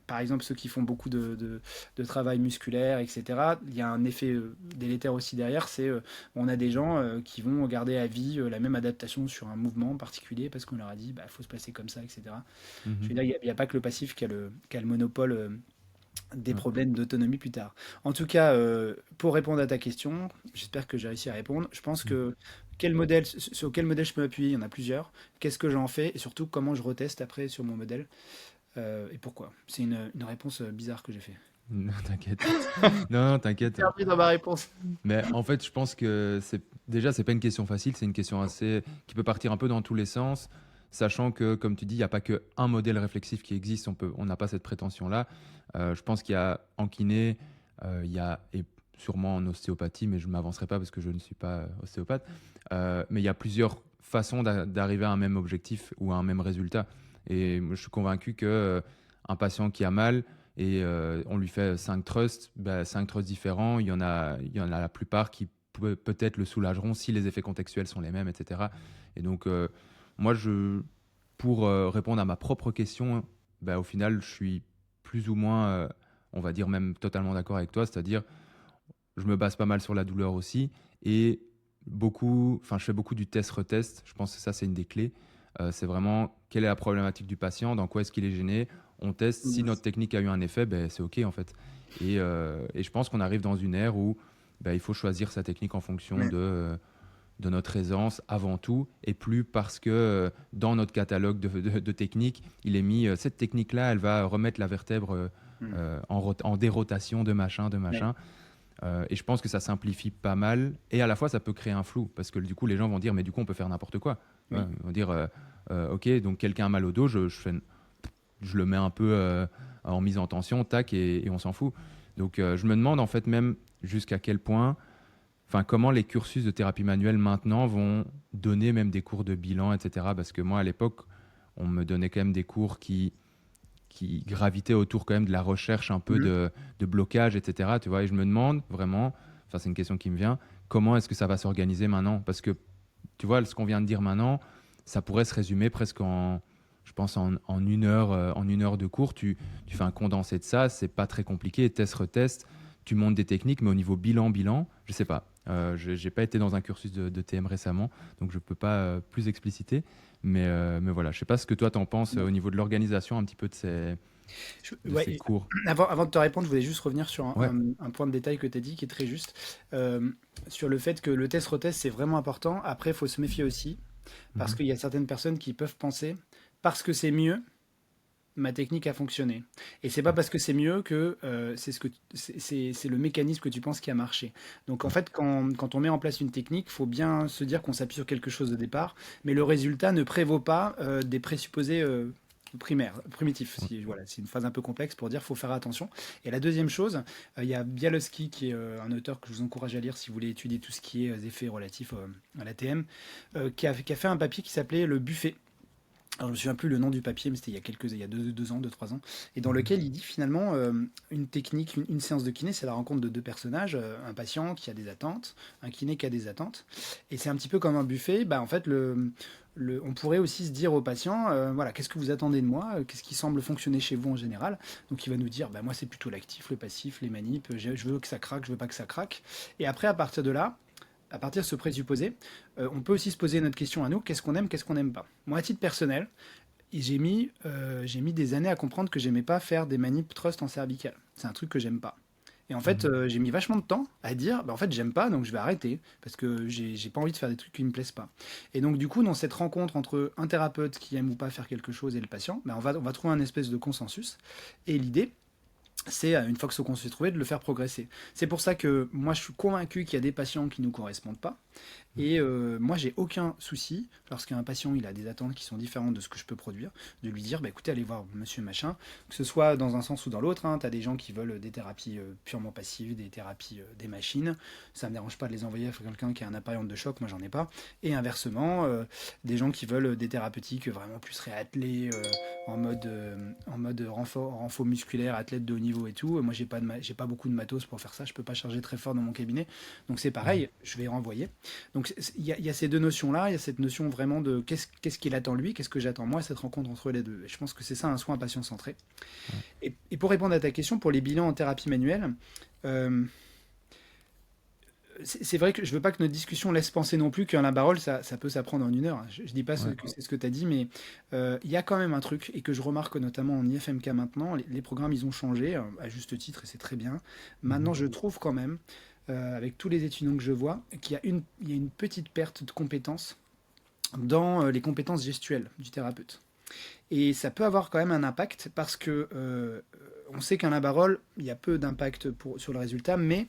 par exemple, ceux qui font beaucoup de travail musculaire, etc., il y a un effet délétère aussi derrière, c'est on a des gens qui vont garder à vie la même adaptation sur un mouvement particulier parce qu'on leur a dit, bah, faut se placer comme ça, etc. Je Mhm. veux dire, il n'y a pas que le passif qui a le monopole des Ouais. problèmes d'autonomie plus tard. En tout cas, pour répondre à ta question, j'espère que j'ai réussi à répondre. Je pense Mhm. que sur quel modèle je peux m'appuyer, il y en a plusieurs. Qu'est-ce que j'en fais et surtout comment je reteste après sur mon modèle et pourquoi. C'est une réponse bizarre que j'ai fait. Non, t'inquiète. Non, non, t'inquiète. Perdu dans ma réponse. Mais en fait, je pense que déjà, c'est pas une question facile, c'est une question assez qui peut partir un peu dans tous les sens, sachant que, comme tu dis, il n'y a pas qu'un modèle réflexif qui existe. On n'a pas cette prétention-là. Je pense qu'il y a en kiné, il y a et sûrement en ostéopathie, mais je ne m'avancerai pas parce que je ne suis pas ostéopathe. Mais il y a plusieurs façons d'arriver à un même objectif ou à un même résultat. Et moi, je suis convaincu que un patient qui a mal et on lui fait 5 trusts, 5 trusts différents, il y en a la plupart qui peut-être le soulageront si les effets contextuels sont les mêmes, etc. Et donc, moi, pour répondre à ma propre question, au final, je suis plus ou moins, on va dire même totalement d'accord avec toi, c'est-à-dire je me base pas mal sur la douleur aussi et je fais beaucoup du test-retest. Je pense que ça, c'est une des clés. C'est vraiment quelle est la problématique du patient, dans quoi est-ce qu'il est gêné. On teste. Si Mmh. notre technique a eu un effet, c'est OK en fait. Et je pense qu'on arrive dans une ère où il faut choisir sa technique en fonction Ouais. de notre aisance avant tout, et plus parce que dans notre catalogue de techniques, il est mis cette technique-là, elle va remettre la vertèbre Mmh. en dérotation de machin, de Ouais. machin. Et je pense que ça simplifie pas mal. Et à la fois, ça peut créer un flou. Parce que du coup, les gens vont dire, mais du coup, on peut faire n'importe quoi. Ouais, Oui. ils vont dire, OK, donc quelqu'un a mal au dos, je le mets un peu en mise en tension, tac, et on s'en fout. Donc, je me demande en fait même jusqu'à quel point, enfin, comment les cursus de thérapie manuelle maintenant vont donner même des cours de bilan, etc. Parce que moi, à l'époque, on me donnait quand même des cours qui gravitaient autour quand même de la recherche un peu Mmh. de blocage, etc. Tu vois, et je me demande vraiment, enfin c'est une question qui me vient, comment est-ce que ça va s'organiser maintenant? Parce que tu vois, ce qu'on vient de dire maintenant, ça pourrait se résumer presque je pense en 1 heure, en 1 heure de cours, tu fais un condensé de ça, c'est pas très compliqué, test, retest, tu montes des techniques, mais au niveau bilan, je sais pas. Je n'ai pas été dans un cursus de TM récemment, donc je peux pas plus expliciter. Mais voilà, je sais pas ce que toi t'en penses au niveau de l'organisation un petit peu de de Ouais, ces cours. avant de te répondre, je voulais juste revenir sur Ouais. un point de détail que tu as dit qui est très juste. Sur le fait que le test-retest, c'est vraiment important. Après, il faut se méfier aussi, parce Mhm. qu'il y a certaines personnes qui peuvent penser, parce que c'est mieux, ma technique a fonctionné. Et c'est pas Ouais. parce que c'est mieux que c'est le mécanisme que tu penses qui a marché. Donc en Ouais. fait, quand on met en place une technique, il faut bien se dire qu'on s'appuie sur quelque chose de départ, mais le résultat ne prévaut pas des présupposés primaires, primitifs. Ouais. Voilà, c'est une phrase un peu complexe pour dire qu'il faut faire attention. Et la deuxième chose, il y a Bialowski, qui est un auteur que je vous encourage à lire si vous voulez étudier tout ce qui est effets relatifs à l'ATM, qui a fait un papier qui s'appelait Le Buffet. Alors, je ne me souviens plus le nom du papier, mais c'était il y a 2 ans, 2, 3 ans, et dans Mhm. lequel il dit finalement une technique, une séance de kiné, c'est la rencontre de deux personnages, un patient qui a des attentes, un kiné qui a des attentes, et c'est un petit peu comme un buffet. Bah, en fait, on pourrait aussi se dire au patient, voilà, qu'est-ce que vous attendez de moi, qu'est-ce qui semble fonctionner chez vous en général. Donc il va nous dire, bah, moi c'est plutôt l'actif, le passif, les manips, je veux que ça craque, je veux pas que ça craque. Et après, à partir de là, à partir de ce présupposé, on peut aussi se poser notre question à nous, qu'est-ce qu'on n'aime pas. Moi, à titre personnel, j'ai mis des années à comprendre que j'aimais pas faire des manips trust en cervical. C'est un truc que j'aime pas. Et en fait, Mhm. j'ai mis vachement de temps à dire, bah, en fait, j'aime pas, donc je vais arrêter, parce que j'ai pas envie de faire des trucs qui me plaisent pas. Et donc, du coup, dans cette rencontre entre un thérapeute qui aime ou pas faire quelque chose et le patient, bah, on va trouver un espèce de consensus. Et l'idée, c'est, une fois que ce qu'on s'est trouvé, de le faire progresser. C'est pour ça que moi, je suis convaincu qu'il y a des patients qui ne nous correspondent pas. Et moi, j'ai aucun souci, lorsqu'un patient il a des attentes qui sont différentes de ce que je peux produire, de lui dire, bah, écoutez, allez voir monsieur machin, que ce soit dans un sens ou dans l'autre. Hein, tu as des gens qui veulent des thérapies purement passives, des thérapies des machines. Ça ne me dérange pas de les envoyer à quelqu'un qui a un appareil de choc, moi j'en ai pas. Et inversement, des gens qui veulent des thérapeutiques vraiment plus réattelées, en mode renfort musculaire, athlète de haut niveau et tout. Moi, j'ai pas beaucoup de matos pour faire ça, je peux pas charger très fort dans mon cabinet. Donc c'est Mhm. pareil, je vais renvoyer. Donc il y a ces deux notions-là, il y a cette notion vraiment de qu'est-ce qu'il attend lui, qu'est-ce que j'attends moi, cette rencontre entre les deux. Et je pense que c'est ça un soin patient centré. Ouais. Et pour répondre à ta question, pour les bilans en thérapie manuelle, euh, c'est vrai que je veux pas que notre discussion laisse penser non plus qu'un labarol, ça peut s'apprendre en 1 heure. Je dis pas Ouais. que c'est ce que tu as dit, mais il y a quand même un truc, et que je remarque notamment en IFMK maintenant, les programmes ils ont changé, à juste titre, et c'est très bien. Mhm. Maintenant, je trouve quand même, avec tous les étudiants que je vois, qu'il y a une petite perte de compétences dans les compétences gestuelles du thérapeute. Et ça peut avoir quand même un impact parce que on sait qu'un labarol, il y a peu d'impact sur le résultat, mais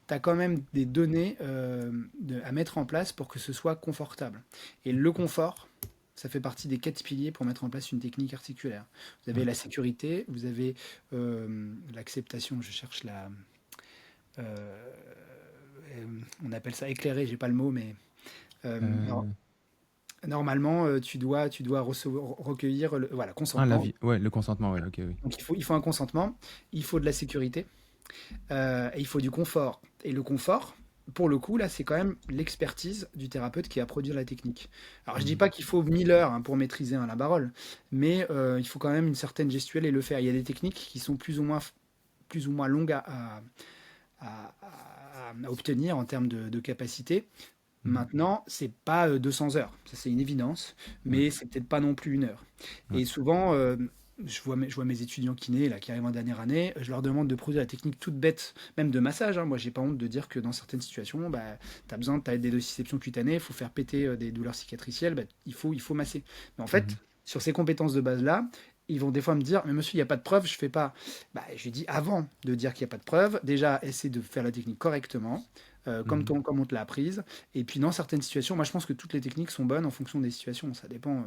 tu as quand même des données à mettre en place pour que ce soit confortable. Et le confort, ça fait partie des 4 piliers pour mettre en place une technique articulaire. Vous avez Ouais. la sécurité, vous avez l'acceptation, je cherche euh, on appelle ça éclairé, j'ai pas le mot, mais Euh, normalement, tu dois recueillir voilà, Ah, consentement. l'avis. Ouais, le consentement, ouais, ok, oui. Donc il faut un consentement, il faut de la sécurité, et il faut du confort. Et le confort, pour le coup, là, c'est quand même l'expertise du thérapeute qui a produit la technique. Alors, je dis Mhm. pas qu'il faut 1000 heures hein, pour maîtriser un labarol, mais il faut quand même une certaine gestuelle et le faire. Il y a des techniques qui sont plus ou moins longues à obtenir en termes de capacité. Mhm. Maintenant, c'est pas 200 heures, ça c'est une évidence, Ouais, mais c'est peut-être pas non plus une heure. ouais. Et souvent, je vois mes étudiants kinés là, qui arrivent en dernière année, je leur demande de produire la technique toute bête, même de massage, hein. Moi, j'ai pas honte de dire que dans certaines situations, bah, t'as des nociceptions cutanées, il faut faire péter des douleurs cicatricielles, bah, il faut masser. Mais en fait, Mhm. sur ces compétences de base-là, ils vont des fois me dire, mais monsieur, il n'y a pas de preuve, je fais pas. Bah, je lui dis, avant de dire qu'il n'y a pas de preuve, déjà, essaie de faire la technique correctement, Mhm. comme on te l'a apprise. Et puis, dans certaines situations, moi, je pense que toutes les techniques sont bonnes en fonction des situations. Ça dépend.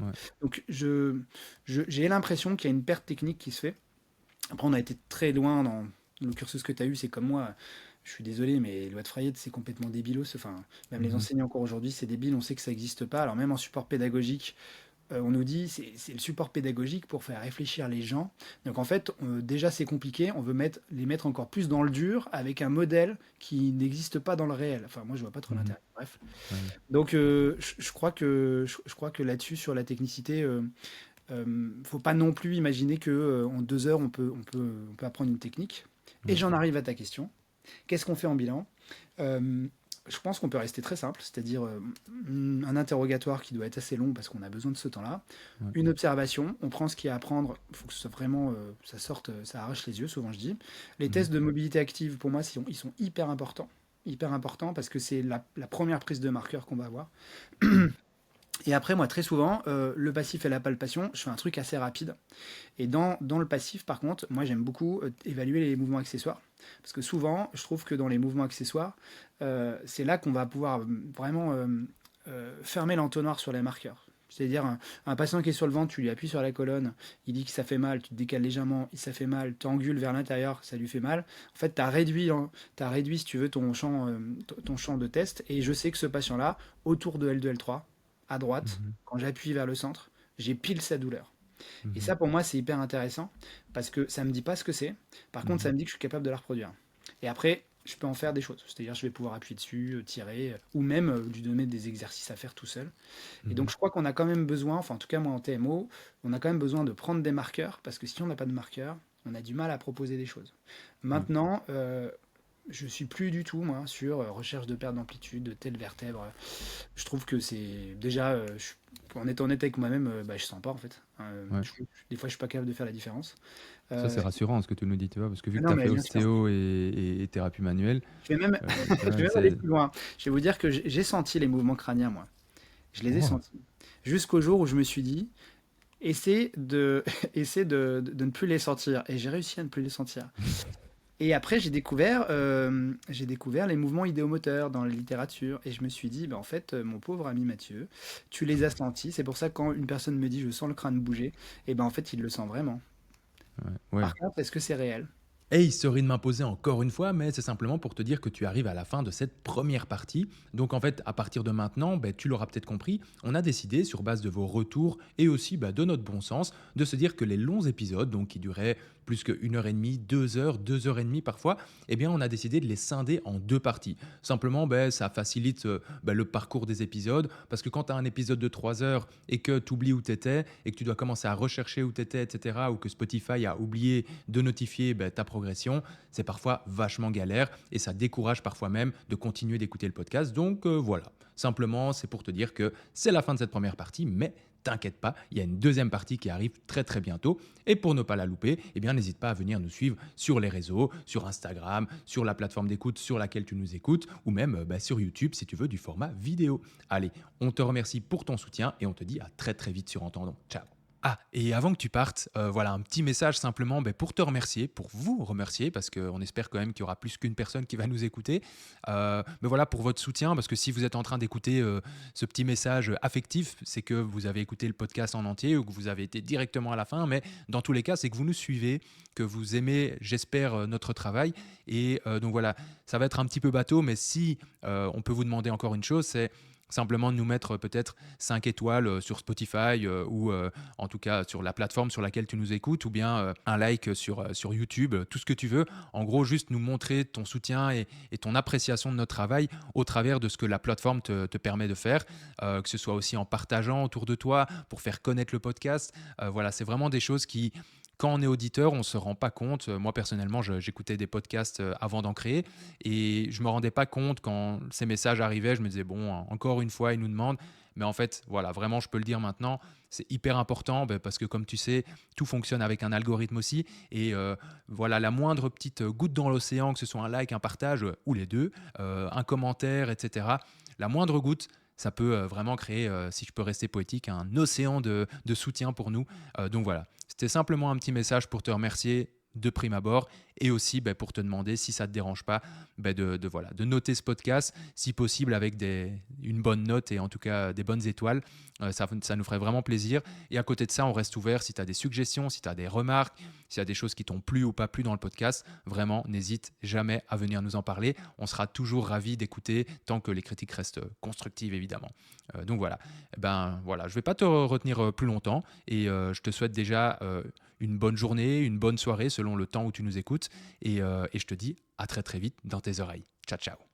Ouais. Donc, j'ai l'impression qu'il y a une perte technique qui se fait. Après, on a été très loin dans le cursus que tu as eu. C'est comme moi. Je suis désolé, mais les lois de Freinet, c'est complètement débilos. Enfin, même les Mhm. enseignants encore aujourd'hui, c'est débile. On sait que ça n'existe pas. Alors, même en support pédagogique, on nous dit c'est le support pédagogique pour faire réfléchir les gens. Donc en fait, déjà c'est compliqué, on veut les mettre encore plus dans le dur avec un modèle qui n'existe pas dans le réel. Enfin, moi je vois pas trop Mhm. l'intérêt. Bref. Ouais. Donc je crois que là-dessus, sur la technicité, faut pas non plus imaginer que en 2 heures on peut apprendre une technique. Et Ouais. j'en arrive à ta question. Qu'est-ce qu'on fait en bilan? Euh, je pense qu'on peut rester très simple, c'est-à-dire un interrogatoire qui doit être assez long parce qu'on a besoin de ce temps-là. Ouais. Une observation, on prend ce qu'il y a à apprendre, il faut que ce soit vraiment, ça sorte, ça arrache les yeux, souvent je dis. Les Mhm. tests de mobilité active, pour moi, ils sont hyper importants. Hyper importants parce que c'est la première prise de marqueur qu'on va avoir. Mhm. Et après, moi, très souvent, le passif et la palpation, je fais un truc assez rapide. Et dans le passif, par contre, moi j'aime beaucoup évaluer les mouvements accessoires. Parce que souvent, je trouve que dans les mouvements accessoires, c'est là qu'on va pouvoir vraiment fermer l'entonnoir sur les marqueurs. C'est-à-dire un patient qui est sur le ventre, tu lui appuies sur la colonne, il dit que ça fait mal, tu te décales légèrement, ça fait mal, tu angules vers l'intérieur, ça lui fait mal. En fait, tu as réduit, hein, si tu veux, ton champ de test. Et je sais que ce patient-là, autour de L2, L3, à droite, Mhm. quand j'appuie vers le centre, j'ai pile sa douleur. Et Mhm. ça, pour moi, c'est hyper intéressant parce que ça me dit pas ce que c'est. Par contre, ça Mhm. me dit que je suis capable de la reproduire. Et après, je peux en faire des choses. C'est-à-dire, je vais pouvoir appuyer dessus, tirer, ou même lui donner des exercices à faire tout seul. Et donc, Mhm. je crois qu'on a quand même besoin, enfin, en tout cas, moi, en TMO, on a quand même besoin de prendre des marqueurs parce que si on n'a pas de marqueurs, on a du mal à proposer des choses. Ouais. Maintenant, je suis plus du tout, moi, sur recherche de perte d'amplitude, de telle vertèbre. Je trouve que c'est déjà, en étant honnête avec moi-même, bah, je sens pas en fait. Ouais. Des fois, je suis pas capable de faire la différence. Ça, c'est Euh, rassurant ce que tu nous dis, tu vois, parce que vu ah que tu non, as mais fait bien sûr. ostéo et thérapie manuelle, Je vais même, tu je vois, vais même aller c'est. plus loin. Je vais vous dire que j'ai senti les mouvements crâniens, moi. Je les ai Oh. sentis. Jusqu'au jour où je me suis dit, essaie de, essaie de ne plus les sentir. Et j'ai réussi à ne plus les sentir. Et après, j'ai découvert les mouvements idéomoteurs dans la littérature. Et je me suis dit, bah, en fait, mon pauvre ami Mathieu, tu les as sentis. C'est pour ça que quand une personne me dit, je sens le crâne bouger, et ben en fait, il le sent vraiment. Ouais. Ouais. Par contre, est-ce que c'est réel? Et il serait de m'imposer encore une fois, mais c'est simplement pour te dire que tu arrives à la fin de cette première partie. Donc en fait, à partir de maintenant, ben, tu l'auras peut-être compris, on a décidé, sur base de vos retours et aussi de notre bon sens, de se dire que les longs épisodes, donc qui duraient plus qu'une heure et demie, 2 heures, 2 heures et demie parfois, eh bien on a décidé de les scinder en deux parties. Simplement, ben, ça facilite le parcours des épisodes, parce que quand tu as un épisode de 3 heures et que tu oublies où tu étais, et que tu dois commencer à rechercher où tu étais, etc., ou que Spotify a oublié de notifier ta progression, c'est parfois vachement galère et ça décourage parfois même de continuer d'écouter le podcast. Donc voilà, simplement c'est pour te dire que c'est la fin de cette première partie, mais t'inquiète pas, il y a une deuxième partie qui arrive très très bientôt. Et pour ne pas la louper, eh bien n'hésite pas à venir nous suivre sur les réseaux, sur Instagram, sur la plateforme d'écoute sur laquelle tu nous écoutes, ou même sur YouTube si tu veux du format vidéo. Allez, on te remercie pour ton soutien et on te dit à très très vite sur Entendons. Ciao. Ah, et avant que tu partes, voilà un petit message simplement pour te remercier, pour vous remercier, parce qu'on espère quand même qu'il y aura plus qu'une personne qui va nous écouter. Mais voilà, pour votre soutien, parce que si vous êtes en train d'écouter ce petit message affectif, c'est que vous avez écouté le podcast en entier ou que vous avez été directement à la fin. Mais dans tous les cas, c'est que vous nous suivez, que vous aimez, j'espère, notre travail. Et donc voilà, ça va être un petit peu bateau, mais si on peut vous demander encore une chose, c'est simplement de nous mettre peut-être 5 étoiles sur Spotify ou en tout cas sur la plateforme sur laquelle tu nous écoutes, ou bien un like sur YouTube, tout ce que tu veux. En gros, juste nous montrer ton soutien et ton appréciation de notre travail au travers de ce que la plateforme te permet de faire, que ce soit aussi en partageant autour de toi pour faire connaître le podcast. Voilà, c'est vraiment des choses qui, quand on est auditeur, on ne se rend pas compte. Moi, personnellement, j'écoutais des podcasts avant d'en créer et je ne me rendais pas compte quand ces messages arrivaient. Je me disais, bon, encore une fois, ils nous demandent. Mais en fait, voilà, vraiment, je peux le dire maintenant, c'est hyper important parce que, comme tu sais, tout fonctionne avec un algorithme aussi. Et voilà, la moindre petite goutte dans l'océan, que ce soit un like, un partage ou les deux, un commentaire, etc., la moindre goutte, ça peut vraiment créer, si je peux rester poétique, un océan de soutien pour nous. Donc voilà, c'était simplement un petit message pour te remercier de prime abord et aussi pour te demander si ça ne te dérange pas voilà, de noter ce podcast, si possible avec une bonne note et en tout cas des bonnes étoiles. Ça nous ferait vraiment plaisir. Et à côté de ça, on reste ouvert si tu as des suggestions, si tu as des remarques, s'il y a des choses qui t'ont plu ou pas plu dans le podcast. Vraiment, n'hésite jamais à venir nous en parler. On sera toujours ravis d'écouter tant que les critiques restent constructives, évidemment. Donc voilà. Voilà, je ne vais pas te retenir plus longtemps et je te souhaite déjà une bonne journée, une bonne soirée selon le temps où tu nous écoutes et je te dis à très très vite dans tes oreilles. Ciao ciao.